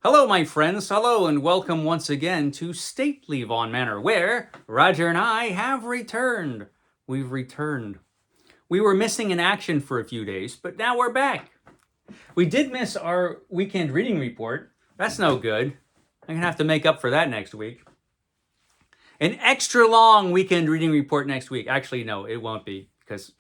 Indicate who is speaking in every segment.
Speaker 1: Hello, my friends. Hello, and welcome once again to Stately Vaughan Manor, where Roger and I have returned. We've returned. We were missing in action for a few days, but now we're back. We did miss our weekend reading report. That's no good. I'm going to have to make up for that next week. An extra long weekend reading report next week. Actually, no, it won't be because,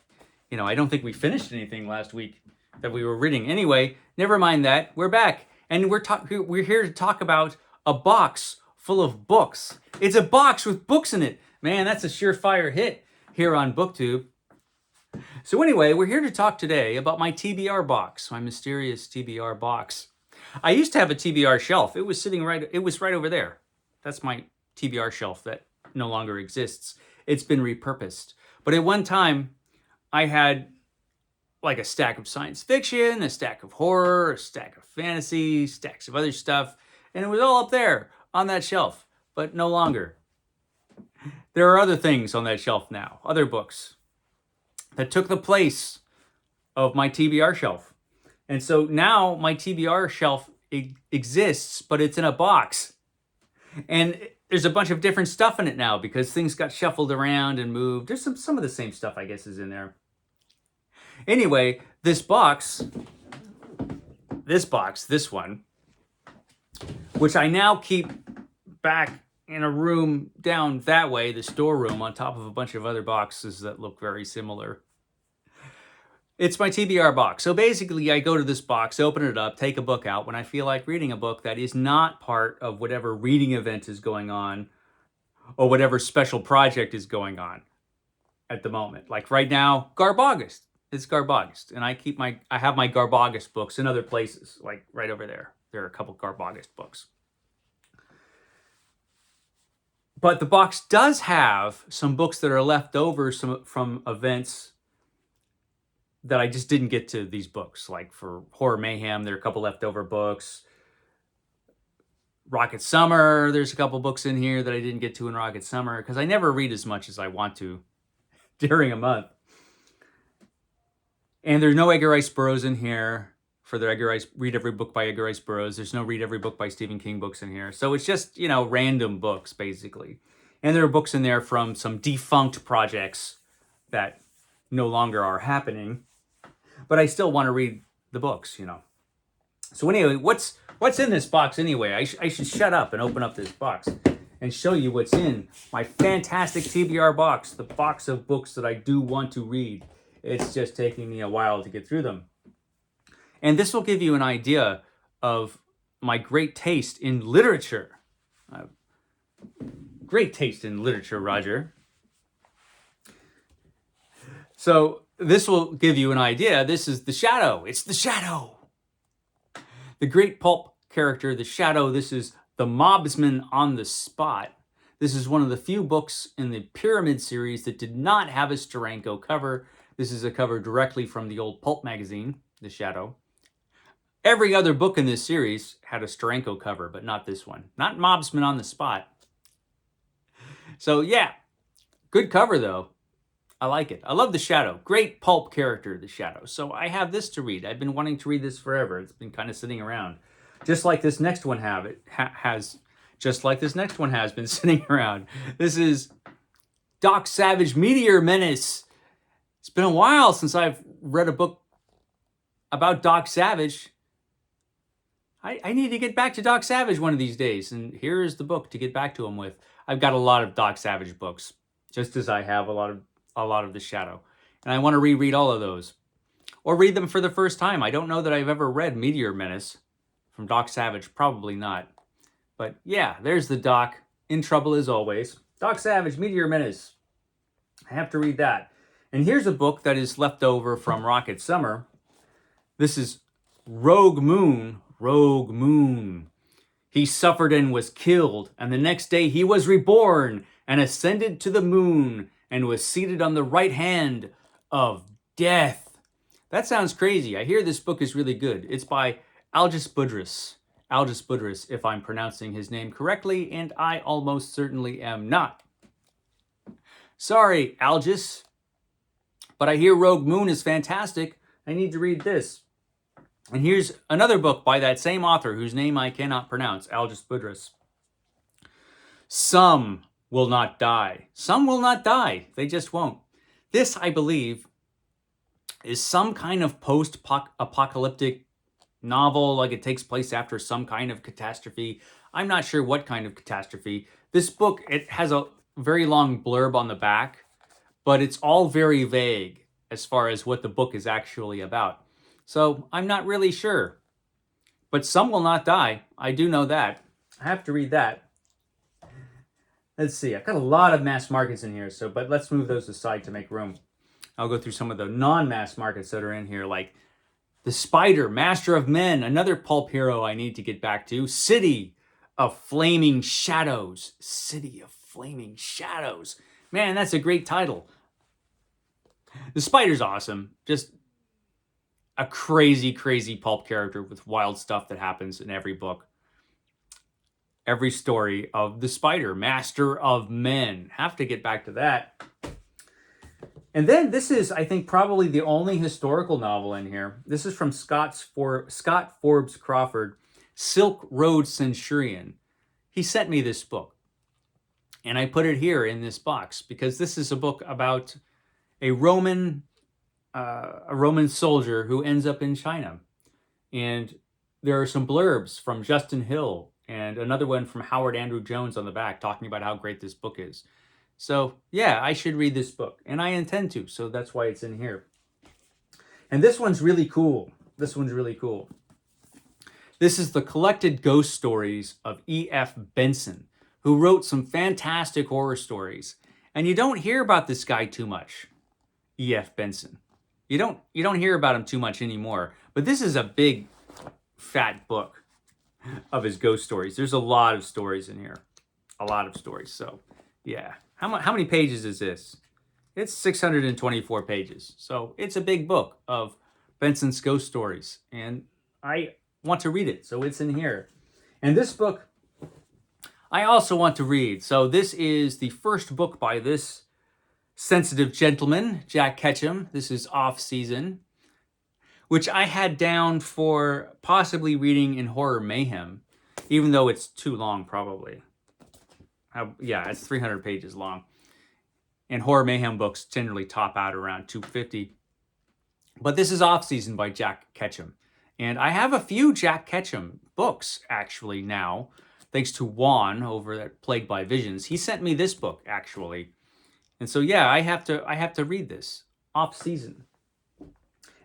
Speaker 1: I don't think we finished anything last week that we were reading. Anyway, never mind that. We're back. And we're here to talk about a box full of books. It's a box with books in it. Man, that's a surefire hit here on BookTube. So anyway, we're here to talk today about my TBR box, my mysterious TBR box. I used to have a TBR shelf. It was right over there. That's my TBR shelf that no longer exists. It's been repurposed. But at one time, I had like a stack of science fiction, a stack of horror, a stack of fantasy, stacks of other stuff, and it was all up there on that shelf, but no longer. There are other things on that shelf now, other books that took the place of my TBR shelf. And so now my TBR shelf exists, but it's in a box. And there's a bunch of different stuff in it now because things got shuffled around and moved. There's some of the same stuff, I guess, is in there. Anyway, this one, which I now keep back in a room down that way, the storeroom, on top of a bunch of other boxes that look very similar. It's my TBR box. So basically, I go to this box, open it up, take a book out when I feel like reading a book that is not part of whatever reading event is going on or whatever special project is going on at the moment. Like right now, Garbogust. It's Garbogust, and I have my Garbogust books in other places, like right over there. There are a couple Garbogust books. But the box does have some books that are left over from events that I just didn't get to these books. Like for Horror Mayhem, there are a couple leftover books. Rocket Summer, there's a couple books in here that I didn't get to in Rocket Summer because I never read as much as I want to during a month. And there's no Edgar Rice Burroughs in here for the read every book by Edgar Rice Burroughs. There's no read every book by Stephen King books in here. So it's just, random books, basically. And there are books in there from some defunct projects that no longer are happening. But I still want to read the books, So anyway, what's in this box anyway? I should shut up and open up this box and show you what's in my fantastic TBR box, the box of books that I do want to read. It's just taking me a while to get through them. And this will give you an idea of my great taste in literature. Great taste in literature, Roger. So this will give you an idea. This is The Shadow. It's The Shadow. The great pulp character, The Shadow. This is the mobsman on the spot. This is one of the few books in the Pyramid series that did not have a Steranko cover. This is a cover directly from the old pulp magazine, The Shadow. Every other book in this series had a Steranko cover, but not this one. Not Mobsman on the Spot. So yeah, good cover though. I like it. I love The Shadow. Great pulp character, The Shadow. So I have this to read. I've been wanting to read this forever. It's been kind of sitting around. Just like this next one has been sitting around. This is Doc Savage Meteor Menace. It's been a while since I've read a book about Doc Savage. I need to get back to Doc Savage one of these days, and here is the book to get back to him with. I've got a lot of Doc Savage books, just as I have a lot of The Shadow, and I want to reread all of those, or read them for the first time. I don't know that I've ever read Meteor Menace from Doc Savage, probably not. But yeah, there's the Doc, in trouble as always. Doc Savage, Meteor Menace. I have to read that. And here's a book that is left over from Rocket Summer. This is Rogue Moon. Rogue Moon. He suffered and was killed, and the next day he was reborn and ascended to the moon and was seated on the right hand of death. That sounds crazy. I hear this book is really good. It's by Algis Budrys. Algis Budrys, if I'm pronouncing his name correctly, and I almost certainly am not. Sorry, Algis. But I hear Rogue Moon is fantastic. I need to read this. And here's another book by that same author whose name I cannot pronounce, Aldous Budrys. Some will not die. Some will not die. They just won't. This, I believe, is some kind of post-apocalyptic novel, like it takes place after some kind of catastrophe. I'm not sure what kind of catastrophe. This book, it has a very long blurb on the back, but it's all very vague as far as what the book is actually about. So I'm not really sure. But some will not die. I do know that. I have to read that. Let's see. I've got a lot of mass markets in here, but let's move those aside to make room. I'll go through some of the non-mass markets that are in here, like The Spider, Master of Men, another pulp hero I need to get back to. City of Flaming Shadows. City of Flaming Shadows. Man, that's a great title. The Spider's awesome. Just a crazy, crazy pulp character with wild stuff that happens in every book. Every story of the Spider, Master of Men. Have to get back to that. And then this is, I think, probably the only historical novel in here. This is from Scott Forbes Crawford, Silk Road Centurion. He sent me this book. And I put it here in this box because this is a book about a Roman soldier who ends up in China. And there are some blurbs from Justin Hill and another one from Howard Andrew Jones on the back talking about how great this book is. So yeah, I should read this book, and I intend to, so that's why it's in here. And this one's really cool. This one's really cool. This is the collected ghost stories of E.F. Benson, who wrote some fantastic horror stories. And you don't hear about this guy too much, E.F. Benson. You don't hear about him too much anymore. But this is a big, fat book of his ghost stories. There's a lot of stories in here. A lot of stories. So, yeah. How many pages is this? It's 624 pages. So it's a big book of Benson's ghost stories. And I want to read it. So it's in here. And this book, I also want to read. So this is the first book by this sensitive gentleman, Jack Ketchum. This is Offseason, which I had down for possibly reading in Horror Mayhem, even though it's too long probably. Yeah, it's 300 pages long. And Horror Mayhem books generally top out around 250. But this is Offseason by Jack Ketchum. And I have a few Jack Ketchum books, actually, now, thanks to Juan over at Plagued by Visions. He sent me this book, actually. And so, yeah, I have to read this. Offseason.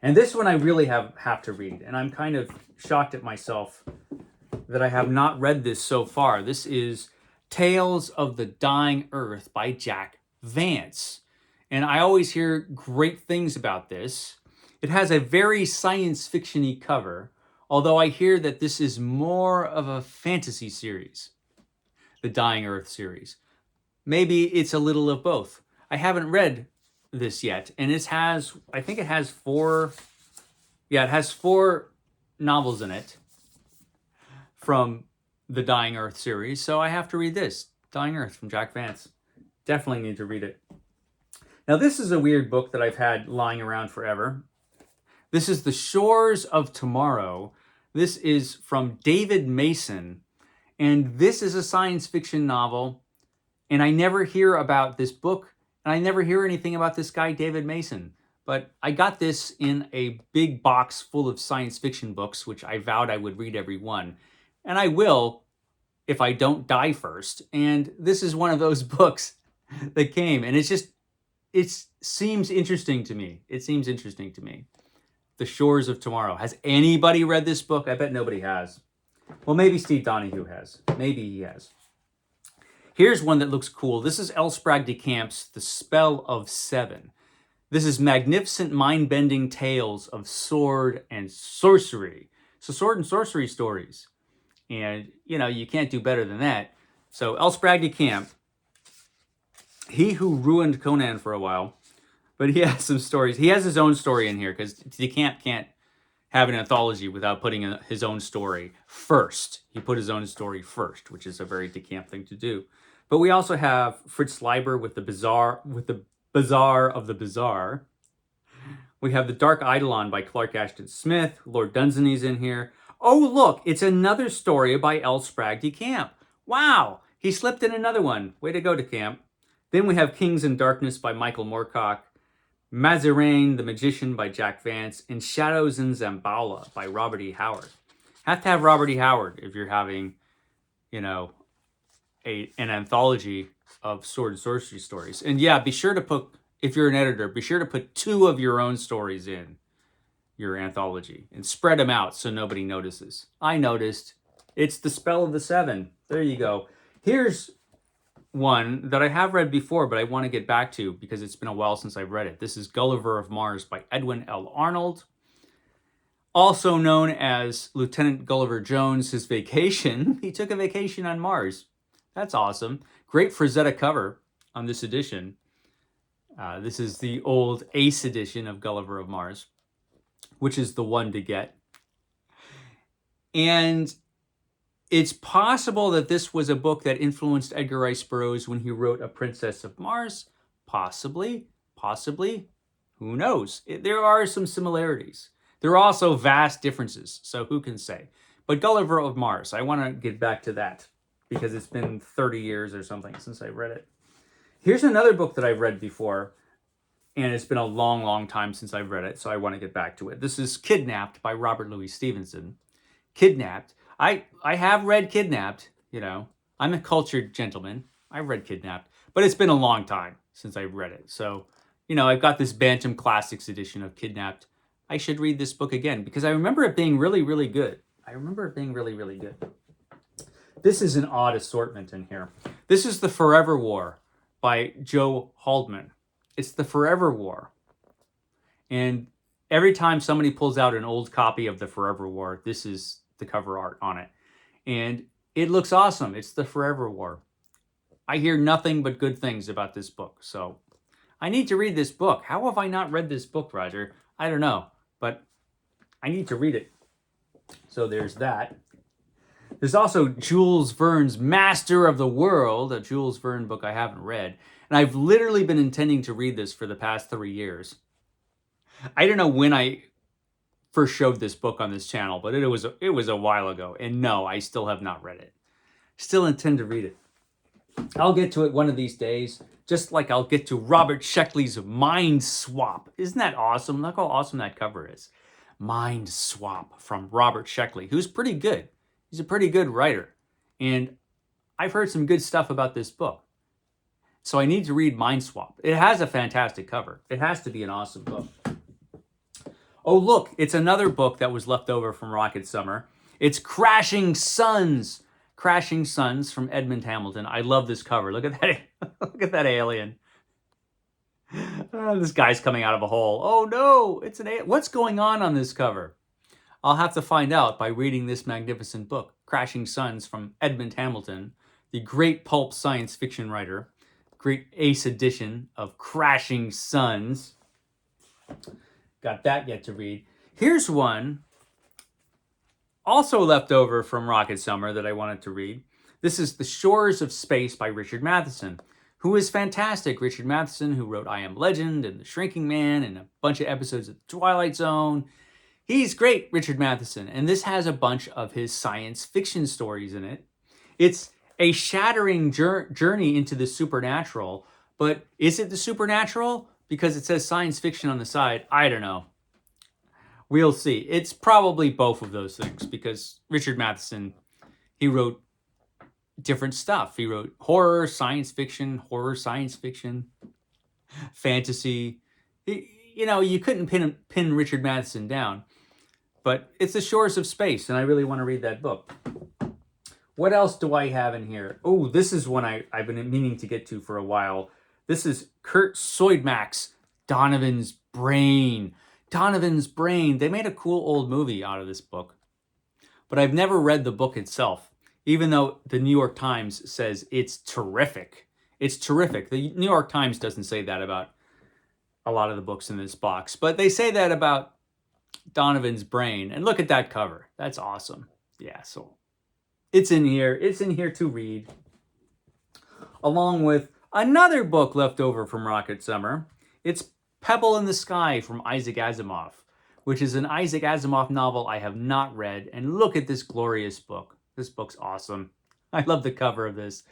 Speaker 1: And this one I really have to read. And I'm kind of shocked at myself that I have not read this so far. This is Tales of the Dying Earth by Jack Vance. And I always hear great things about this. It has a very science fiction-y cover, although I hear that this is more of a fantasy series, the Dying Earth series. Maybe it's a little of both. I haven't read this yet, and I think it has four novels in it from the Dying Earth series, so I have to read this, Dying Earth from Jack Vance. Definitely need to read it. Now, this is a weird book that I've had lying around forever. This is The Shores of Tomorrow. This is from David Mason, and this is a science fiction novel, and I never hear about this book, and I never hear anything about this guy, David Mason. But I got this in a big box full of science fiction books, which I vowed I would read every one. And I will, if I don't die first. And this is one of those books that came. And it seems interesting to me. It seems interesting to me. The Shores of Tomorrow. Has anybody read this book? I bet nobody has. Well, maybe Steve Donahue has. Maybe he has. Here's one that looks cool. This is L. Sprague de Camp's The Spell of Seven. This is magnificent, mind-bending tales of sword and sorcery. So sword and sorcery stories. And, you can't do better than that. So L. Sprague de Camp, he who ruined Conan for a while, but he has some stories. He has his own story in here because de Camp can't have an anthology without putting his own story first. He put his own story first, which is a very de Camp thing to do. But we also have Fritz Leiber with the Bazaar of the Bizarre. We have The Dark Eidolon by Clark Ashton Smith. Lord Dunsany's in here. Oh, look, it's another story by L. Sprague de Camp. Wow, he slipped in another one. Way to go, de Camp. Then we have Kings in Darkness by Michael Moorcock. Mazarine, the Magician by Jack Vance. And Shadows in Zamboula by Robert E. Howard. Have to have Robert E. Howard if you're having, you know, an anthology of sword and sorcery stories. And yeah, be sure to put, if you're an editor, be sure to put 2 of your own stories in your anthology and spread them out so nobody notices. I noticed. It's The Spell of the Seven. There you go. Here's one that I have read before, but I want to get back to because it's been a while since I've read it. This is Gulliver of Mars by Edwin L. Arnold. Also known as Lieutenant Gulliver Jones, his vacation. He took a vacation on Mars. That's awesome. Great Frazetta cover on this edition. This is the old Ace edition of Gulliver of Mars, which is the one to get. And it's possible that this was a book that influenced Edgar Rice Burroughs when he wrote A Princess of Mars. Possibly. Who knows? There are some similarities. There are also vast differences, so who can say? But Gulliver of Mars, I want to get back to that because it's been 30 years or something since I read it. Here's another book that I've read before, and it's been a long, long time since I've read it, so I want to get back to it. This is Kidnapped by Robert Louis Stevenson. Kidnapped. I have read Kidnapped, you know. I'm a cultured gentleman. I've read Kidnapped, but it's been a long time since I've read it. So, you know, I've got this Bantam Classics edition of Kidnapped. I should read this book again because I remember it being really, really good. This is an odd assortment in here. This is The Forever War by Joe Haldeman. It's The Forever War. And every time somebody pulls out an old copy of The Forever War, this is the cover art on it. And it looks awesome. It's The Forever War. I hear nothing but good things about this book. So I need to read this book. How have I not read this book, Roger? I don't know. But I need to read it. So there's that. There's also Jules Verne's Master of the World, a Jules Verne book I haven't read. And I've literally been intending to read this for the past 3 years. I don't know when I first showed this book on this channel, but it was a while ago. And no, I still have not read it. Still intend to read it. I'll get to it one of these days, just like I'll get to Robert Sheckley's Mind Swap. Isn't that awesome? Look how awesome that cover is. Mind Swap from Robert Sheckley, who's pretty good. He's a pretty good writer. And I've heard some good stuff about this book. So I need to read Mind Swap. It has a fantastic cover. It has to be an awesome book. Oh, look, it's another book that was left over from Rocket Summer. It's Crashing Suns. Crashing Suns from Edmund Hamilton. I love this cover. Look at that. Look at that alien. Oh, this guy's coming out of a hole. Oh no, it's an alien. What's going on this cover? I'll have to find out by reading this magnificent book, Crashing Suns from Edmund Hamilton, the great pulp science fiction writer. Great ace edition of Crashing Suns. Got that yet to read. Here's one also left over from Rocket Summer that I wanted to read. This is The Shores of Space by Richard Matheson, who is fantastic. Richard Matheson, who wrote I Am Legend and The Shrinking Man and a bunch of episodes of The Twilight Zone. He's great, Richard Matheson. And this has a bunch of his science fiction stories in it. It's a shattering journey into the supernatural. But is it the supernatural? Because it says science fiction on the side. I don't know. We'll see. It's probably both of those things because Richard Matheson, he wrote different stuff. He wrote horror, science fiction, fantasy. You know, you couldn't pin Richard Matheson down. But it's The Shores of Space, and I really want to read that book. What else do I have in here? Oh, this is one I've been meaning to get to for a while. This is Kurt Soidmak's Donovan's Brain. Donovan's Brain. They made a cool old movie out of this book. But I've never read the book itself, even though the New York Times says it's terrific. It's terrific. The New York Times doesn't say that about a lot of the books in this box, but they say that about Donovan's Brain. And look at that cover. That's awesome. Yeah, so it's in here. It's in here to read. Along with another book left over from Rocket Summer. It's Pebble in the Sky from Isaac Asimov, which is an Isaac Asimov novel I have not read. And look at this glorious book. This book's awesome. I love the cover of this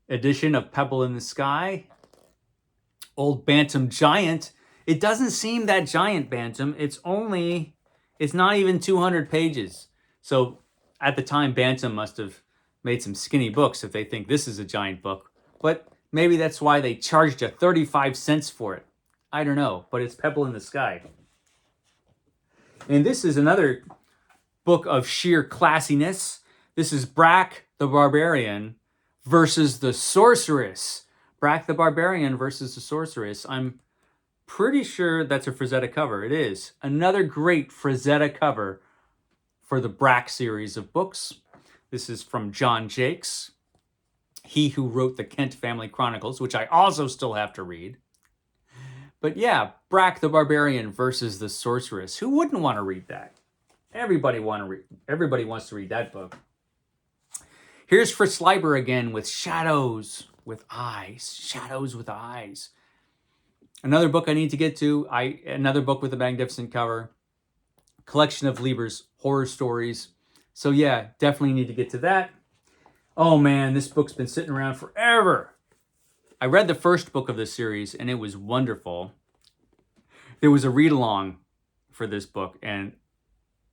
Speaker 1: edition of Pebble in the Sky. Old Bantam Giant. It doesn't seem that giant, Bantam. It's not even 200 pages. So at the time, Bantam must have made some skinny books if they think this is a giant book. But maybe that's why they charged you 35 cents for it. I don't know, but it's Pebble in the Sky. And this is another book of sheer classiness. This is Brack the Barbarian versus the Sorceress. Brack the Barbarian versus the Sorceress. I'm pretty sure that's a Frazetta cover. It is. Another great Frazetta cover for the Brack series of books. This is from John Jakes, he who wrote the Kent Family Chronicles, which I also still have to read. But yeah, Brack the Barbarian versus the Sorceress. Who wouldn't want to read that? Everybody wants to read that book. Here's Fritz Leiber again with Shadows with Eyes. Shadows with Eyes. Another book I need to get to. Another book with a magnificent cover. Collection of Leiber's horror stories. So yeah, definitely need to get to that. Oh man, this book's been sitting around forever. I read the first book of this series and it was wonderful. There was a read-along for this book and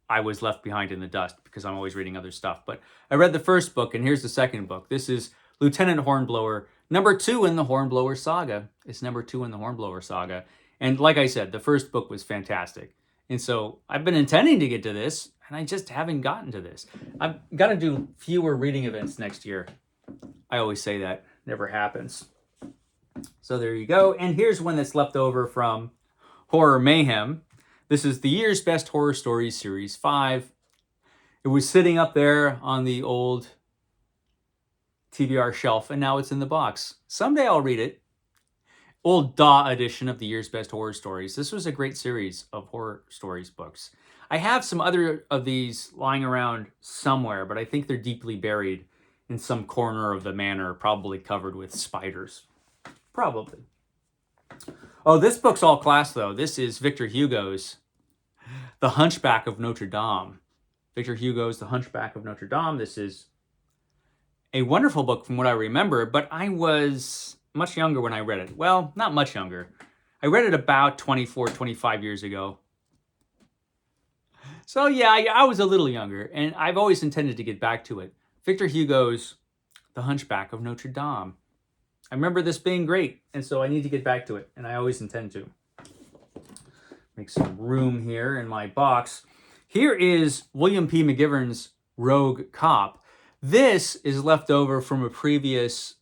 Speaker 1: I was left behind in the dust because I'm always reading other stuff. But I read the first book and here's the second book. This is Lieutenant Hornblower, number 2 in the Hornblower saga. It's number 2 in the Hornblower saga. And like I said, the first book was fantastic. And so I've been intending to get to this, and I just haven't gotten to this. I've got to do fewer reading events next year. I always say that. Never happens. So there you go. And here's one that's left over from Horror Mayhem. This is the year's best horror stories, Series 5. It was sitting up there on the old TBR shelf, and now it's in the box. Someday I'll read it. Old DAW edition of the year's best horror stories. This was a great series of horror stories books. I have some other of these lying around somewhere, but I think they're deeply buried in some corner of the manor, probably covered with spiders. Probably. Oh, this book's all class, though. This is Victor Hugo's The Hunchback of Notre Dame. Victor Hugo's The Hunchback of Notre Dame. This is a wonderful book from what I remember, but I was much younger when I read it. Well, not much younger. I read it about 24, 25 years ago. So yeah, I was a little younger, and I've always intended to get back to it. Victor Hugo's The Hunchback of Notre Dame. I remember this being great, and so I need to get back to it, and I always intend to. Make some room here in my box. Here is William P. McGivern's Rogue Cop. This is left over from a previous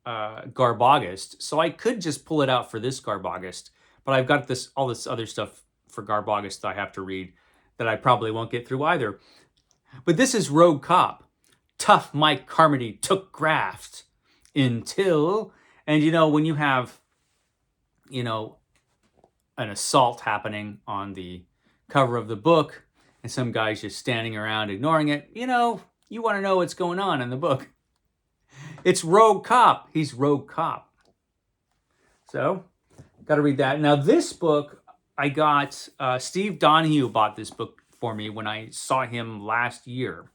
Speaker 1: Garbogist, so I could just pull it out for this Garbogist, but I've got all this other stuff for Garbogist that I have to read that I probably won't get through either. But this is Rogue Cop. Tough Mike Carmody took graft until, and when you have, an assault happening on the cover of the book and some guy's just standing around ignoring it, you want to know what's going on in the book. It's Rogue Cop. He's Rogue Cop. So, got to read that. Now, this book, I got, Steve Donahue bought this book for me when I saw him last year.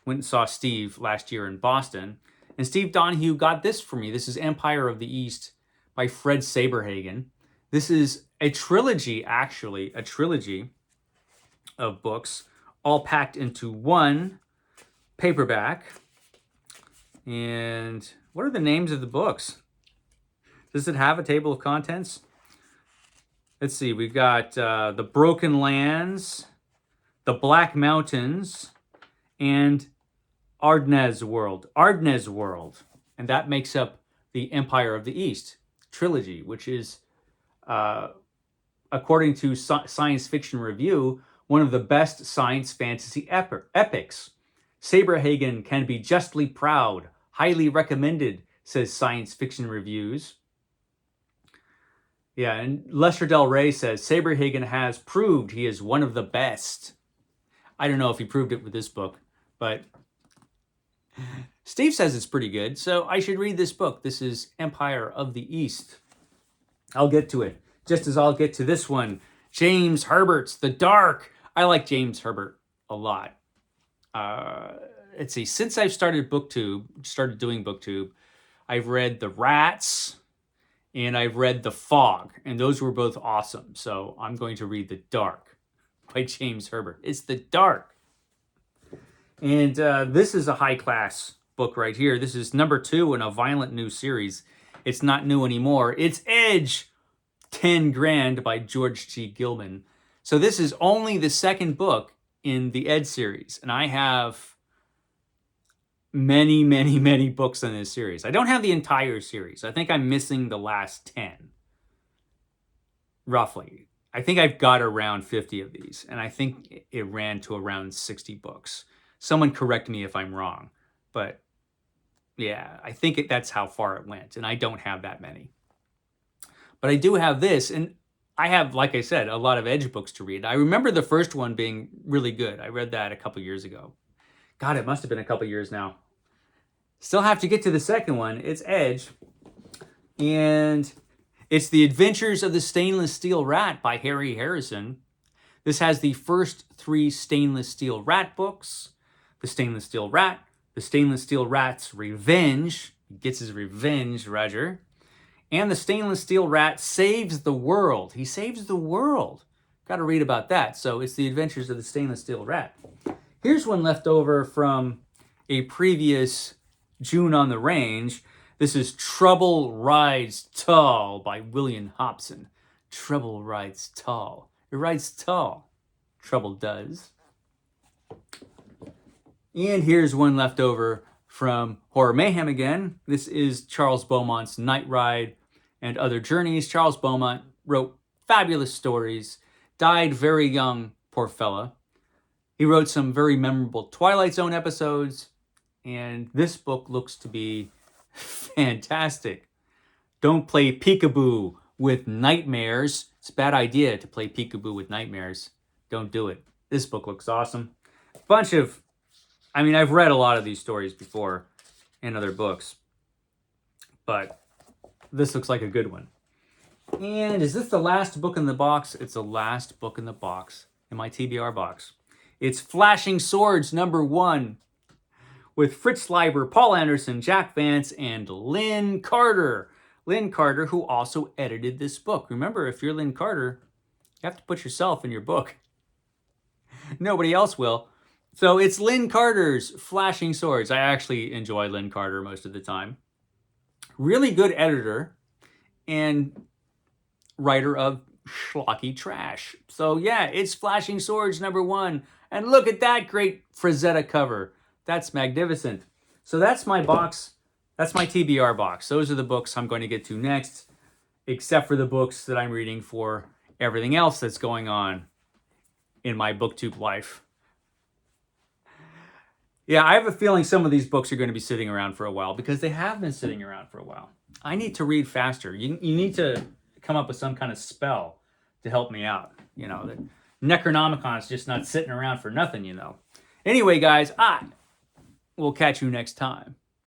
Speaker 1: Went and saw Steve last year in Boston. And Steve Donahue got this for me. This is Empire of the East by Fred Saberhagen. This is a trilogy, actually, a trilogy of books, all packed into one paperback. And what are the names of the books? Does it have a table of contents? Let's see. We've got The Broken Lands, The Black Mountains, and Ardnez World. Ardnez World. And that makes up the Empire of the East trilogy, which is, according to Science Fiction Review, one of the best science fantasy epics. Saberhagen can be justly proud. Highly recommended, says Science Fiction Reviews. Yeah, and Lester Del Rey says, Saberhagen has proved he is one of the best. I don't know if he proved it with this book, but Steve says it's pretty good, so I should read this book. This is Empire of the East. I'll get to it. just as I'll get to this one. James Herbert's The Dark. I like James Herbert a lot. Let's see, since I've started doing BookTube, I've read The Rats and I've read The Fog, and those were both awesome. So I'm going to read The Dark by James Herbert. It's The Dark. And this is a high-class book right here. This is number 2 in a violent new series. It's not new anymore. It's Edge, 10 Grand by George G. Gilman. So this is only the second book in the Ed series. And I have many, many, many books in this series. I don't have the entire series. I think I'm missing the last 10. Roughly. I think I've got around 50 of these. And I think it ran to around 60 books. Someone correct me if I'm wrong. But yeah, I think that's how far it went. And I don't have that many. But I do have this. And I have, like I said, a lot of Edge books to read. I remember the first one being really good. I read that a couple years ago. God, it must have been a couple years now. Still have to get to the second one. It's Edge. And it's The Adventures of the Stainless Steel Rat by Harry Harrison. This has the first 3 Stainless Steel Rat books. The Stainless Steel Rat, The Stainless Steel Rat's Revenge. He gets his revenge, Roger. And The Stainless Steel Rat Saves the World. He saves the world. Got to read about that. So it's The Adventures of the Stainless Steel Rat. Here's one left over from a previous June on the Range. This is Trouble Rides Tall by William Hobson. Trouble rides tall. It rides tall. Trouble does. And here's one left over from Horror Mayhem again. This is Charles Beaumont's Night Ride and Other Journeys. Charles Beaumont wrote fabulous stories. Died very young, poor fella. He wrote some very memorable Twilight Zone episodes. And this book looks to be fantastic. Don't play peekaboo with nightmares. It's a bad idea to play peekaboo with nightmares. Don't do it. This book looks awesome. I've read a lot of these stories before in other books, but this looks like a good one. And is this the last book in the box? It's the last book in the box, in my TBR box. It's Flashing Swords #1 with Fritz Leiber, Paul Anderson, Jack Vance, and Lynn Carter. Lynn Carter, who also edited this book. Remember, if you're Lynn Carter, you have to put yourself in your book. Nobody else will. So it's Lynn Carter's Flashing Swords. I actually enjoy Lynn Carter most of the time. Really good editor and writer of schlocky trash. So yeah, it's Flashing Swords #1. And look at that great Frazetta cover. That's magnificent. So that's my box. That's my TBR box. Those are the books I'm going to get to next, except for the books that I'm reading for everything else that's going on in my BookTube life. Yeah, I have a feeling some of these books are going to be sitting around for a while because they have been sitting around for a while. I need to read faster. You need to come up with some kind of spell to help me out. You know, the Necronomicon's just not sitting around for nothing, you know. Anyway, guys, I will catch you next time.